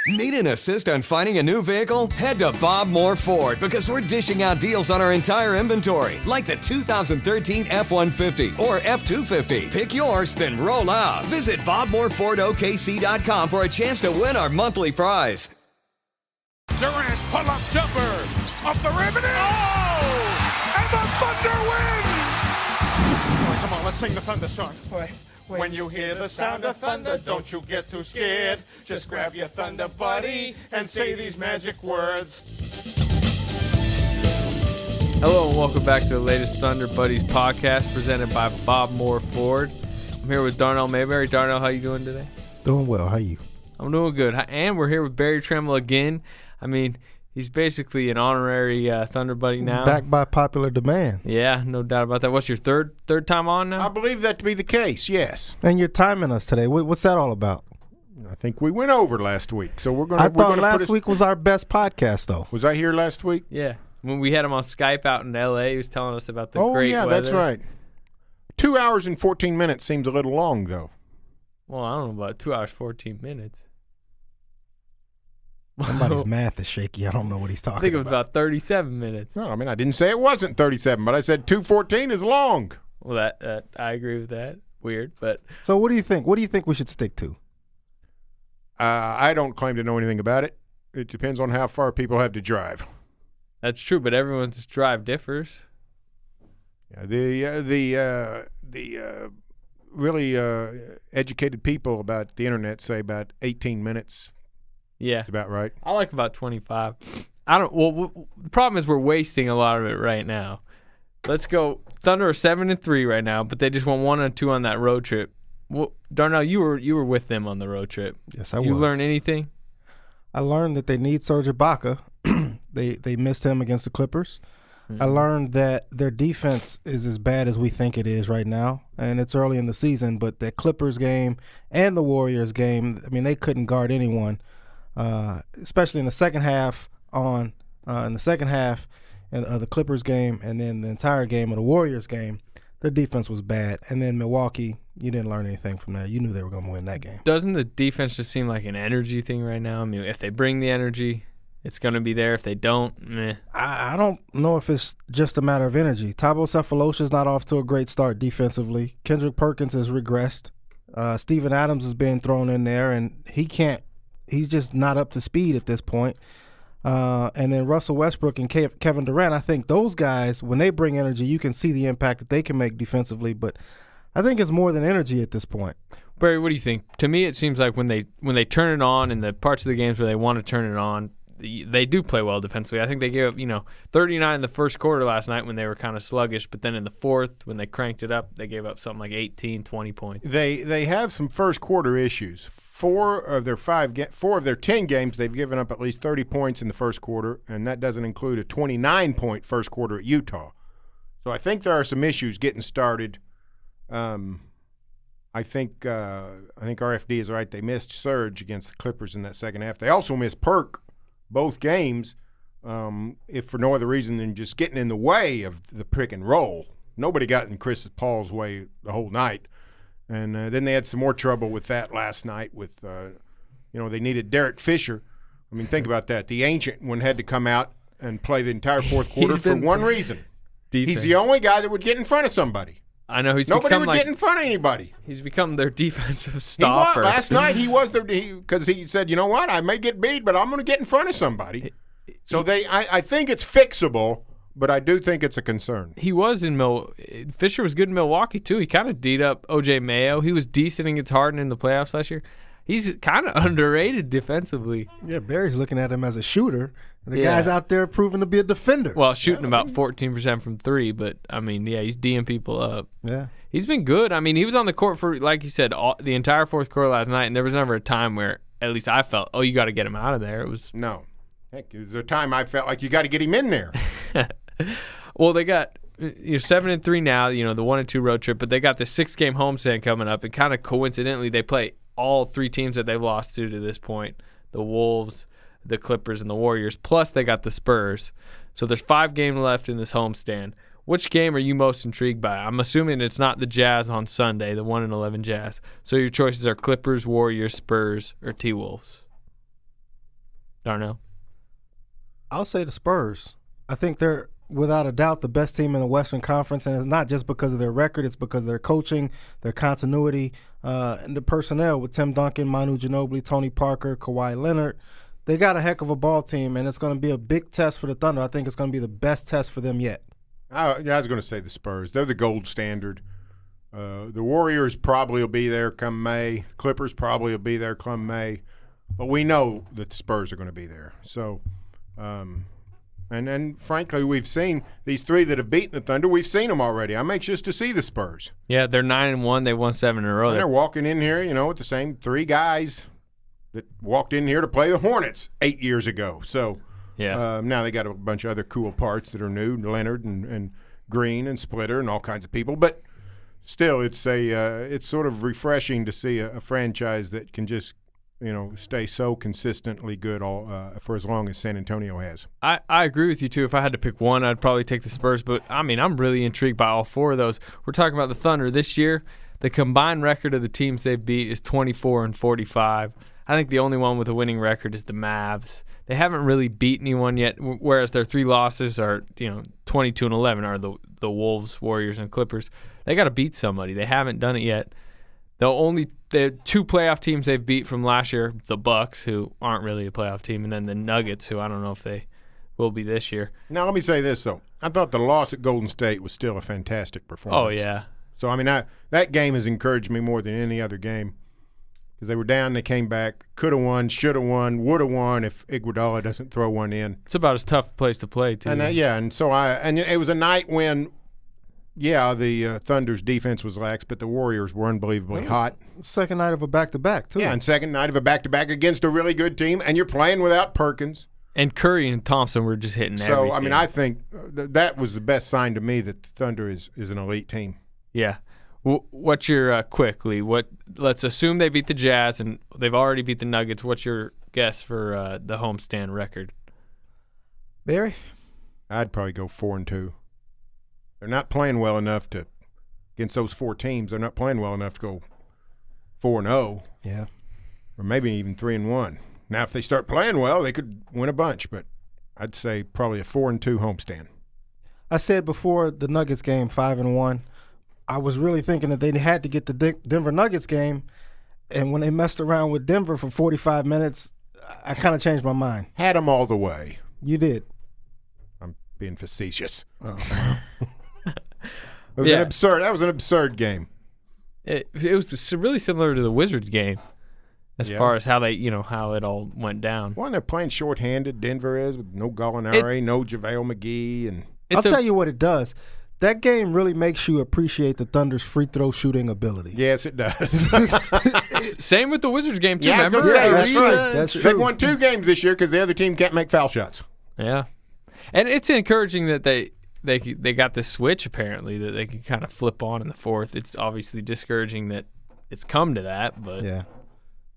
Need an assist on finding a new vehicle? Head to Bob Moore Ford because we're dishing out deals on our entire inventory, like the 2013 F-150 or F-250. Pick yours, then roll out. Visit BobMooreFordOKC.com for a chance to win our monthly prize. Durant, pull-up jumper, off the rim, and and the Thunder win! Come on, let's sing the Thunder song. When you hear the sound of thunder, don't you get too scared. Just grab your Thunder buddy and say these magic words. Hello and welcome back to the latest Thunder Buddies podcast presented by Bob Moore Ford. I'm here with Darnell Mayberry. Darnell, how you doing today? Doing well. How you? I'm doing good. And we're here with Barry Tremmel again. I mean, he's basically an honorary Thunder Buddy now. Back by popular demand. Yeah, no doubt about that. What's your third time on now? I believe that to be the case, yes. And you're timing us today. What's that all about? I think we went over last week, so we're going I to. thought last week was our best podcast, though. Was I here last week? Yeah. When we had him on Skype out in L.A., he was telling us about the great weather. That's right. 2 hours and 14 minutes seems a little long, though. Well, I don't know about 2 hours, 14 minutes. Somebody's math is shaky. I don't know what he's talking about. I think it was about 37 minutes. No, I mean, I didn't say it wasn't 37, but I said 2:14 is long. Well, that I agree with that. Weird, but so what do you think? What do you think we should stick to? I don't claim to know anything about it. It depends on how far people have to drive. That's true, but everyone's drive differs. Yeah, the really educated people about the internet say about 18 minutes. Yeah, that's about right. I like about 25. The problem is we're wasting a lot of it right now. Let's go. Thunder are 7-3 right now, but they just won 1 and 2 on that road trip. Well, Darnell, you were with them on the road trip. Yes, I was. Did you learn anything? I learned that they need Serge Ibaka. They missed him against the Clippers. Mm-hmm. I learned that their defense is as bad as we think it is right now, and it's early in the season. But the Clippers game and the Warriors game, I mean, they couldn't guard anyone, especially in the second half. In the second half of the Clippers game, and then the entire game of the Warriors game, their defense was bad. And then Milwaukee, you didn't learn anything from that. You knew they were going to win that game. Doesn't the defense just seem like an energy thing right now? I mean, if they bring the energy, it's going to be there. If they don't, meh. I don't know if it's just a matter of energy. Thabo Sefolosha's not off to a great start defensively. Kendrick Perkins has regressed. Steven Adams is being thrown in there, and he's just not up to speed at this point. And then Russell Westbrook and Kevin Durant, I think those guys, when they bring energy, you can see the impact that they can make defensively. But I think it's more than energy at this point. Barry, what do you think? To me, it seems like when they turn it on in the parts of the games where they want to turn it on, they do play well defensively. I think they gave up, 39 in the first quarter last night when they were kind of sluggish, but then in the fourth, when they cranked it up, they gave up something like 18, 20 points. They have some first quarter issues. 4 of their 10 games, they've given up at least 30 points in the first quarter, and that doesn't include a 29-point first quarter at Utah. So I think there are some issues getting started. I think RFD is right. They missed Serge against the Clippers in that second half. They also missed Perk both games, if for no other reason than just getting in the way of the pick and roll. Nobody got in Chris Paul's way the whole night. And then they had some more trouble with that last night with, they needed Derek Fisher. I mean, think about that. The ancient one had to come out and play the entire fourth quarter for one reason. Defense. He's the only guy that would get in front of somebody. I know Nobody would get in front of anybody. He's become their defensive stopper. Last night he was because he said, you know what, I may get beat, but I'm going to get in front of somebody. So I think it's fixable, but I do think it's a concern. He was Fisher was good in Milwaukee too. He kind of D'd up O.J. Mayo. He was decent against Harden in the playoffs last year. He's kind of underrated defensively. Yeah, Barry's looking at him as a shooter. The guy's out there proving to be a defender. Well, shooting about 14% from three, but, I mean, yeah, he's D'ing people up. Yeah. He's been good. I mean, he was on the court for, like you said, the entire fourth quarter last night, and there was never a time where, at least I felt, you got to get him out of there. It was No. Heck, there was a time I felt like you got to get him in there. Well, they got 7-3 now, the 1-2 road trip, but they got the 6-game homestand coming up, and kind of coincidentally, they play all 3 teams that they've lost to this point, the Wolves, the Clippers, and the Warriors, plus they got the Spurs. So there's 5 games left in this homestand. Which game are you most intrigued by? I'm assuming it's not the Jazz on Sunday, the 1-11 Jazz. So your choices are Clippers, Warriors, Spurs, or T-Wolves. Darnell? I'll say the Spurs. I think they're, without a doubt, the best team in the Western Conference, and it's not just because of their record. It's because of their coaching, their continuity, and the personnel with Tim Duncan, Manu Ginobili, Tony Parker, Kawhi Leonard. They got a heck of a ball team, and it's going to be a big test for the Thunder. I think it's going to be the best test for them yet. I was going to say the Spurs. They're the gold standard. The Warriors probably will be there come May. Clippers probably will be there come May. But we know that the Spurs are going to be there. So, and frankly, we've seen these three that have beaten the Thunder. We've seen them already. I'm anxious to see the Spurs. Yeah, they're 9-1. They won 7 in a row. And they're walking in here, with the same three guys that walked in here to play the Hornets 8 years ago. So yeah. Now they got a bunch of other cool parts that are new, Leonard and Green and Splitter and all kinds of people. But still, it's sort of refreshing to see a franchise that can just stay so consistently good for as long as San Antonio has. I agree with you, too. If I had to pick one, I'd probably take the Spurs. But, I mean, I'm really intrigued by all four of those. We're talking about the Thunder this year. The combined record of the teams they've beat is 24-45. I think the only one with a winning record is the Mavs. They haven't really beat anyone yet, whereas their three losses are 22-11 are the Wolves, Warriors, and Clippers. They got to beat somebody. They haven't done it yet. The two playoff teams they've beat from last year, the Bucks, who aren't really a playoff team, and then the Nuggets, who I don't know if they will be this year. Now, let me say this, though. I thought the loss at Golden State was still a fantastic performance. Oh, yeah. So, I mean, that game has encouraged me more than any other game because they were down, they came back, could have won, should have won, would have won if Iguodala doesn't throw one in. It's about as tough a place to play, too. And and it was a night when – the Thunder's defense was lax, but the Warriors were unbelievably hot. Second night of a back-to-back, too. Yeah, and second night of a back-to-back against a really good team, and you're playing without Perkins. And Curry and Thompson were just hitting everything. So, I mean, I think that was the best sign to me that the Thunder is an elite team. Yeah. What's your quickly? Let's assume they beat the Jazz, and they've already beat the Nuggets. What's your guess for the homestand record? Barry? I'd probably go 4-2. They're not playing well enough to against those four teams. They're not playing well enough to go 4-0. Yeah, or maybe even 3-1. Now, if they start playing well, they could win a bunch. But I'd say probably a 4-2 homestand. I said before the Nuggets game 5-1. I was really thinking that they had to get the Denver Nuggets game, and when they messed around with Denver for 45 minutes, I kind of changed my mind. Had them all the way. You did. I'm being facetious. Oh. It was absurd. That was an absurd game. It was really similar to the Wizards game, as far as how they, how it all went down. Well, they're playing shorthanded. Denver is with no Gallinari, no JaVale McGee, and I'll tell you what it does. That game really makes you appreciate the Thunder's free throw shooting ability. Yes, it does. Same with the Wizards game too. Yeah, remember? That's true. That's true. They've won 2 games this year because the other team can't make foul shots. Yeah, and it's encouraging that they got this switch apparently that they can kind of flip on in the fourth. It's obviously discouraging that it's come to that, but yeah,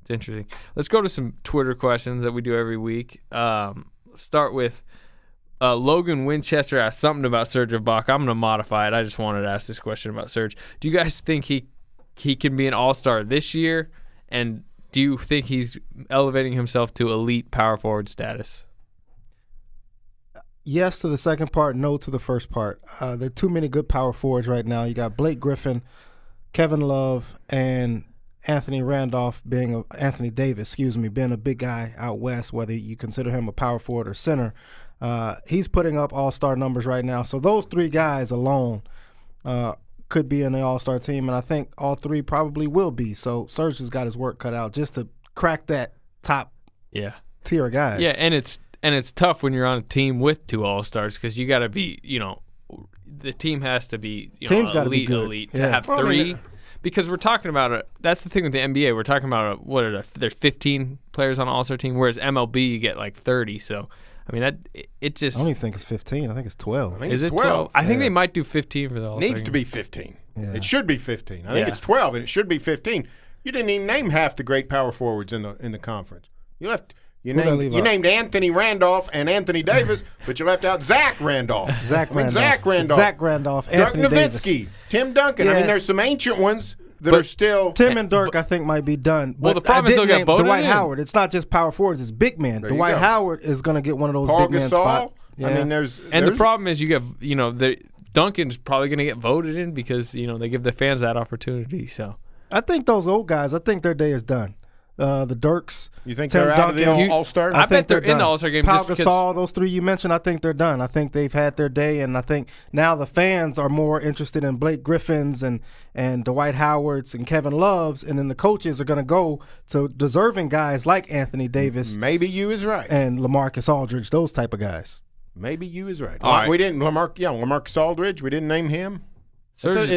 it's interesting. Let's go to some Twitter questions that we do every week. Start with Logan Winchester asked something about Serge Ibaka. I'm going to modify it. I just wanted to ask this question about Serge. Do you guys think he can be an all-star this year? And do you think he's elevating himself to elite power forward status? Yes to the second part, no to the first part. There are too many good power forwards right now. You got Blake Griffin, Kevin Love, and Anthony Davis, being a big guy out west, whether you consider him a power forward or center. He's putting up all-star numbers right now. So those 3 guys alone could be in the all-star team, and I think all 3 probably will be. So Serge has got his work cut out just to crack that top tier of guys. Yeah, and it's tough when you're on a team with 2 all-stars because you got to be, the team has to be elite to have 3. Because we're talking about that's the thing with the NBA. We're talking about there's 15 players on an all-star team, whereas MLB you get like 30. So I mean it just. I don't even think it's 15. I think it's 12. Is it 12? I think they might do 15 for the all-star. Needs to be 15. Yeah. It should be 15. I think it's 12, and it should be 15. You didn't even name half the great power forwards in the conference. You named Anthony Randolph and Anthony Davis, but you left out Zach Randolph. Zach Randolph. Dirk Anthony Nowitzki, Davis. Tim Duncan. Yeah. I mean, there's some ancient ones that are still. Tim and Dirk, I think, might be done. Well, But the problem I is they'll didn't get name voted Dwight in. Howard. It's not just power forwards; it's big men. There you Dwight go. Howard is going to get one of those Paul big man Gasol. spots. Yeah. I mean, there's And the problem is Duncan's probably going to get voted in because they give the fans that opportunity. So I think those old guys. I think their day is done. The Dirks. You think Tim they're out of the Duncan, All-Star? I bet think they're in done. the All-Star game Pau just because- Gasol, those three you mentioned, I think they're done. I think they've had their day, and I think now the fans are more interested in Blake Griffins and Dwight Howards and Kevin Loves, and then the coaches are going to go to deserving guys like Anthony Davis Maybe you is right. and LaMarcus Aldridge, those type of guys. Maybe you is right. All right. We didn't LaMarcus Aldridge. We didn't name him. Serge-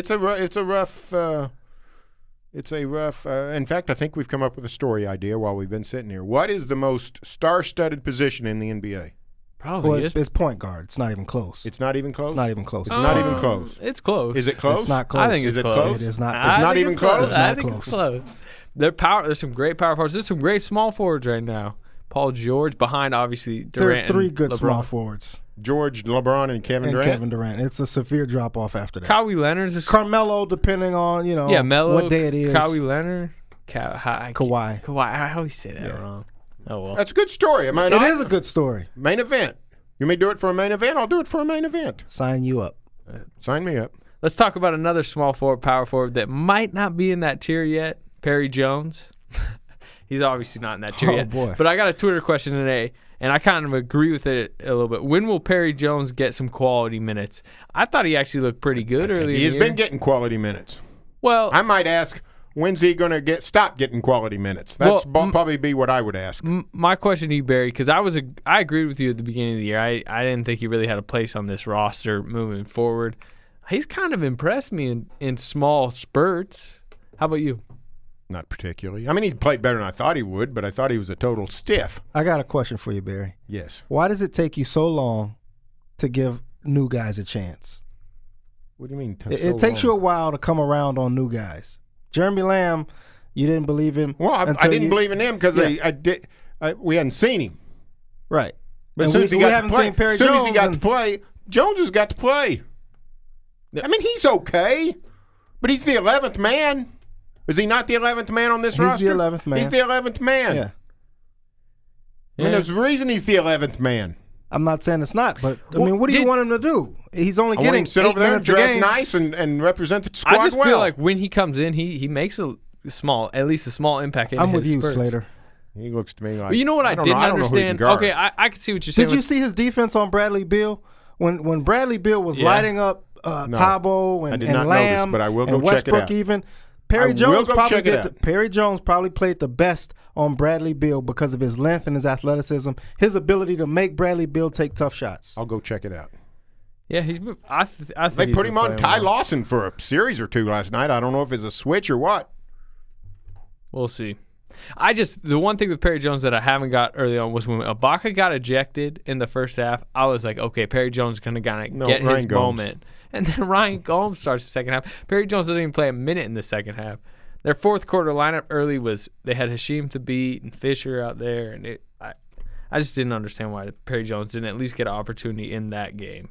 It's a rough. In fact, I think we've come up with a story idea while we've been sitting here. What is the most star-studded position in the NBA? probably Well, is. it's point guard. It's not even close. It's not even close. It's not even close. It's not even close. It's close. Is it close? It's not close. I think it's Is it close. close? It is not. I It's not think even it's close? I It's think not it's close. close. There's some great power forwards. There's some great small forwards right now. Paul George behind, obviously, There Durant. are three and good LeBron. small forwards George, LeBron, and Kevin and Durant. Kevin Durant. It's a severe drop off after that. Kawhi Leonard's a Carmelo, depending on Melo. what day it is. Kawhi Leonard. Kawhi. Kawhi. I always say that wrong. Oh well. That's a good story. Am I It not? is a good story. Main event. You may do it for a main event. I'll do it for a main event. Sign you up. Sign me up. Let's talk about another small forward, power forward that might not be in that tier yet. Perry Jones. He's obviously not in that tier Oh, yet. boy. But I got a Twitter question today, and I kind of agree with it a little bit. When will Perry Jones get some quality minutes? I thought he actually looked pretty good earlier. He has in the been year. getting quality minutes. Well. I might ask, when's he going to stop getting quality minutes? That's Well, probably be what I would ask. My question to you, Barry, because I agreed with you at the beginning of the year. I didn't think he really had a place on this roster moving forward. He's kind of impressed me in small spurts. How about you? Not particularly. I mean, he's played better than I thought he would, but I thought he was a total stiff. I got a question for you, Barry. Yes. Why does it take you so long to give new guys a chance? What do you mean? It takes you a while to come around on new guys. Jeremy Lamb, you didn't believe him. Well, I until didn't you- believe in him because we hadn't seen him. Right. But And as soon as he we got haven't to play, seen Perry as soon as he Jones got and- to play, Jones has got to play. I mean, he's okay, but he's the 11th man. Is he not the 11th man on this He's roster? the 11th man. He's the 11th man. Yeah. I mean, there's a reason he's the 11th man. I'm not saying it's not, but I Well, mean, what do you did- want him to do? He's only I want getting him to sit 8 over there and minutes a dress game. nice and represent the squad I just well. feel like when he comes in, he makes at least a small impact. In I'm his with you, spurts. Slater. He looks to me like. But you know what I don't didn't I don't know who he can understand? guard. Okay, I can see what you're saying. Did you with- see his defense on Bradley Beal? When Bradley Beal was Yeah. lighting up Tabo I and, did not and notice, Lamb but I will go and check it Westbrook out. even. I Perry will Jones go probably check it out. Perry Jones probably played the best on Bradley Beal because of his length and his athleticism, his ability to make Bradley Beal take tough shots. I'll go check it out. Yeah, I think They he's put been him on playing Ty well. Lawson for a series or two last night. I don't know if it's a switch or what. We'll see. The one thing with Perry Jones that I haven't got early on was when Ibaka got ejected in the first half. I was like, okay, Perry Jones is going to get Ryan his Gomes. moment. And then Ryan Gomes starts the second half. Perry Jones doesn't even play a minute in the second half. Their fourth quarter lineup early was they had Hasheem Thabeet and Fisher out there, and I just didn't understand why Perry Jones didn't at least get an opportunity in that game.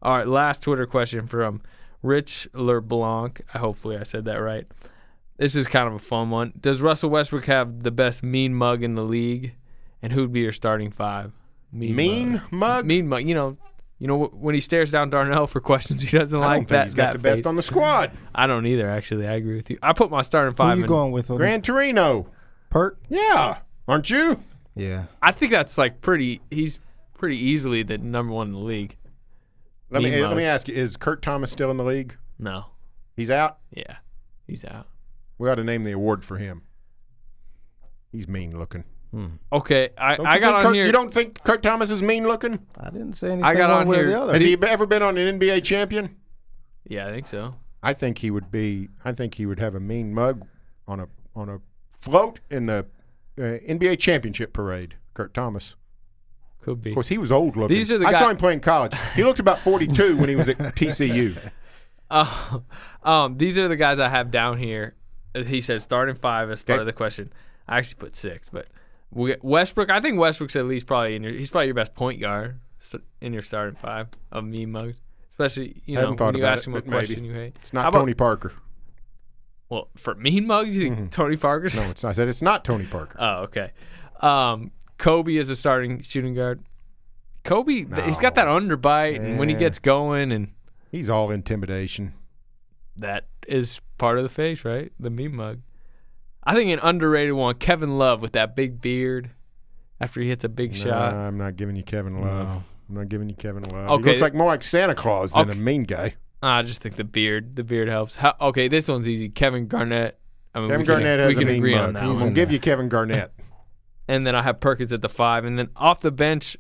All right, last Twitter question from Rich LeBlanc. Hopefully I said that right. This is kind of a fun one. Does Russell Westbrook have the best mean mug in the league? And who'd be your starting five? Mean mug? Mean mug. You know when he stares down Darnell for questions he doesn't I like don't think that. he's got that the best face. on the squad. I don't either. Actually, I agree with you. I put my starting Who five. you going with? Gran Torino. Perk? Yeah. Aren't you? Yeah. I think that's like he's pretty easily the number one in the league. Let Mean me mug. ask you, is Kurt Thomas still in the league? No. He's out? Yeah. He's out. We ought to name the award for him. He's mean looking. Okay, I Don't you got think on Kurt, here. You don't think Kurt Thomas is mean looking? I didn't say anything I got one on way or here- the other. Has he ever been on an NBA champion? Yeah, I think so. I think he would have a mean mug on a float in the NBA championship parade. Kurt Thomas. Could be. Of course, he was old looking. These are the I guy- saw him playing college. He looked about 42 when he was at TCU. These are the guys I have down here. He said starting five as part Okay. of the question. I actually put six, but Westbrook. I think Westbrook's at least he's probably your best point guard in your starting five of meme mugs. Especially I haven't thought when you about ask it, him what but maybe. question you hate. It's How not about- Tony Parker. Well, for mean mugs, you think Tony Parker's? No, it's not. I said it's not Tony Parker. Oh, okay. Kobe is a starting shooting guard. Kobe, he's got that underbite, and when he gets going, and he's all intimidation. that is part of the face, right? The mean mug. I think an underrated one, Kevin Love with that big beard after he hits a big shot. I'm not giving you Kevin Love. No. I'm not giving you Kevin Love. Okay. He looks like more like Santa Claus than a mean guy. I just think the beard helps. Okay, this one's easy. Kevin Garnett. I mean, Kevin Garnett has a mean agree mug. on that I'm one. going to give you Kevin Garnett. And then I have Perkins at the 5. And then off the bench,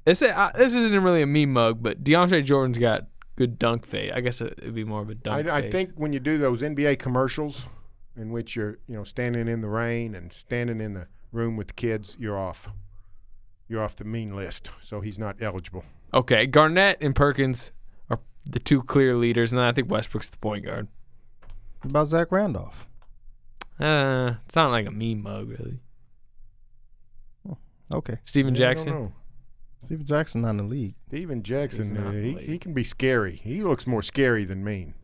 this isn't really a mean mug, but DeAndre Jordan's got good dunk fade. I guess it would be more of a dunk fade. I think when you do those NBA commercials in which you're standing in the rain and standing in the room with the kids, you're off. You're off the mean list, so he's not eligible. Okay, Garnett and Perkins are the two clear leaders, and then I think Westbrook's the point guard. What about Zach Randolph? It's not like a mean mug, really. Okay. Steven Jackson. Steven Jackson not in the league. Steven Jackson, he can be scary. He looks more scary than mean.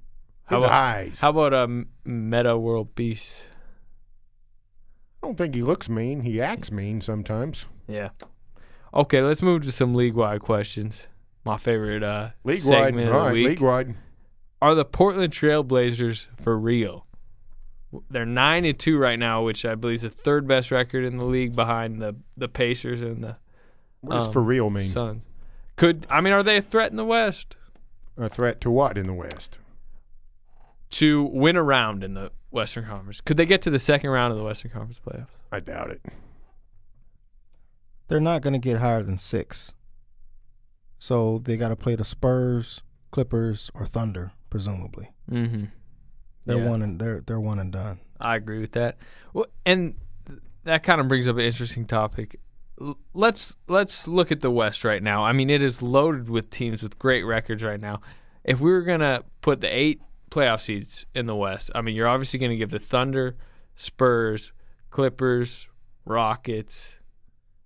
His How about, eyes. How about Meta World Beast? I don't think he looks mean. He acts mean sometimes. Yeah. Okay, let's move to some league-wide questions. My favorite League-wide, segment of the week. league-wide. Are the Portland Trail Blazers for real? They're 9-2 right now, which I believe is the third best record in the league behind the Pacers and the What does for real mean? Suns. Are they a threat in the West? A threat to what in the West? To win a round in the Western Conference. Could they get to the second round of the Western Conference playoffs? I doubt it. They're not going to get higher than 6. So they got to play the Spurs, Clippers, or Thunder, presumably. Mm-hmm. They're one and done. I agree with that. Well, and that kind of brings up an interesting topic. Let's look at the West right now. I mean, it is loaded with teams with great records right now. If we were going to put the 8 playoff seeds in the West, I mean, you're obviously going to give the Thunder, Spurs, Clippers, Rockets,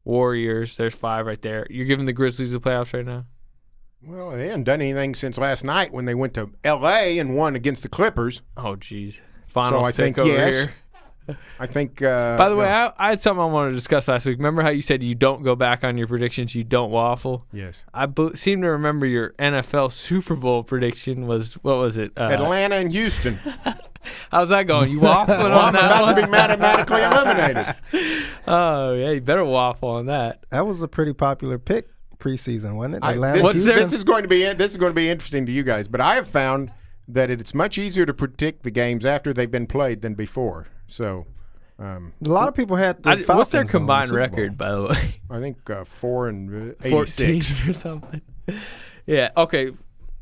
Warriors. There's 5 right there. You're giving the Grizzlies the playoffs right now? Well, they haven't done anything since last night when they went to L.A. and won against the Clippers. Oh, geez. Finals so I think, over yes. here. I think. By the way, I had something I wanted to discuss last week. Remember how you said you don't go back on your predictions, you don't waffle? Yes. I seem to remember your NFL Super Bowl prediction was, what was it? Atlanta and Houston. How's that going? You waffling on that about one? to be mathematically eliminated. Oh, yeah, you better waffle on that. That was a pretty popular pick preseason, wasn't it? This is going to be interesting to you guys, but I have found that it's much easier to predict the games after they've been played than before. So, a lot of people had the Falcons. What's their combined record, by the way? I think 4-86 14 or something. Yeah. Okay.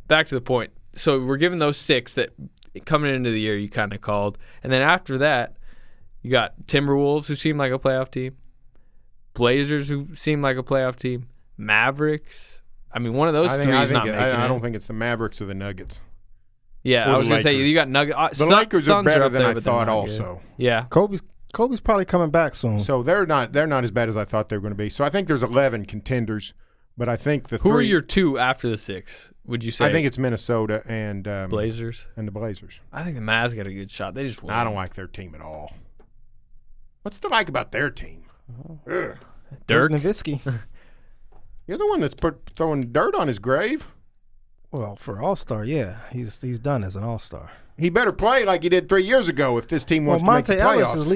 Back to the point. So we're giving those 6 that coming into the year you kind of called, and then after that, you got Timberwolves, who seem like a playoff team, Blazers, who seem like a playoff team, Mavericks. I mean, one of those three is not making it. I don't think it's the Mavericks or the Nuggets. Yeah, I was going to say, you got Nuggets. The Lakers Suns are better up than there, I but they're thought not also. Good. Yeah. Kobe's probably coming back soon. So they're not as bad as I thought they were going to be. So I think there's 11 contenders, but I think Who are your 2 after the 6, would you say? I think it's Minnesota and Blazers. And the Blazers. I think the Mavs got a good shot. They just won. I don't like their team at all. What's to like about their team? Dirk Nowitzki. You're the one that's throwing dirt on his grave. Well, for All-Star, yeah. He's done as an All-Star. He better play like he did 3 years ago if this team wants to make the playoffs. Monte Ellis is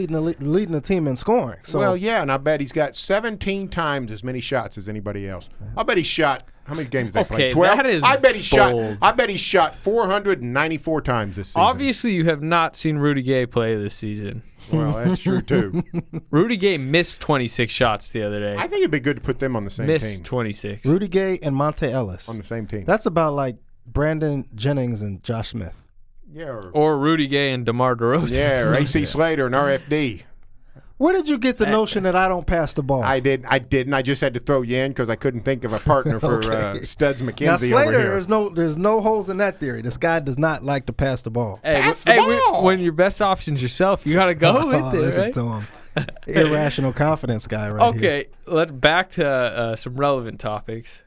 leading the team in scoring. So. Well, yeah, and I bet he's got 17 times as many shots as anybody else. I bet he shot – how many games did they play? 12? That is I bet he bold. shot 494 times this season. Obviously, you have not seen Rudy Gay play this season. Well, that's true, too. Rudy Gay missed 26 shots the other day. I think it'd be good to put them on the same team. Missed 26. Rudy Gay and Monte Ellis. On the same team. That's about like Brandon Jennings and Josh Smith. Yeah, or Rudy Gay and DeMar DeRozan. Yeah, or AC Slater and RFD. Where did you get the notion that I don't pass the ball? I didn't. I just had to throw you in because I couldn't think of a partner for Studs McKenzie now, Slater, over here. there's no holes in that theory. This guy does not like to pass the ball. Pass the ball! When your best option's yourself, you got to go with it, listen right? to him. Irrational confidence guy right here. Okay, let's back to some relevant topics.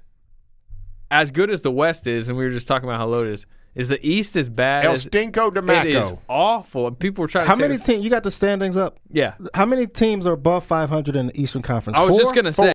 As good as the West is, and we were just talking about how low it is Is the East as bad El as Stinko de it is Maco. awful. People were trying to How say many this- teams? You got the standings up. Yeah. How many teams are above 500 in the Eastern Conference? I was 4? just going to say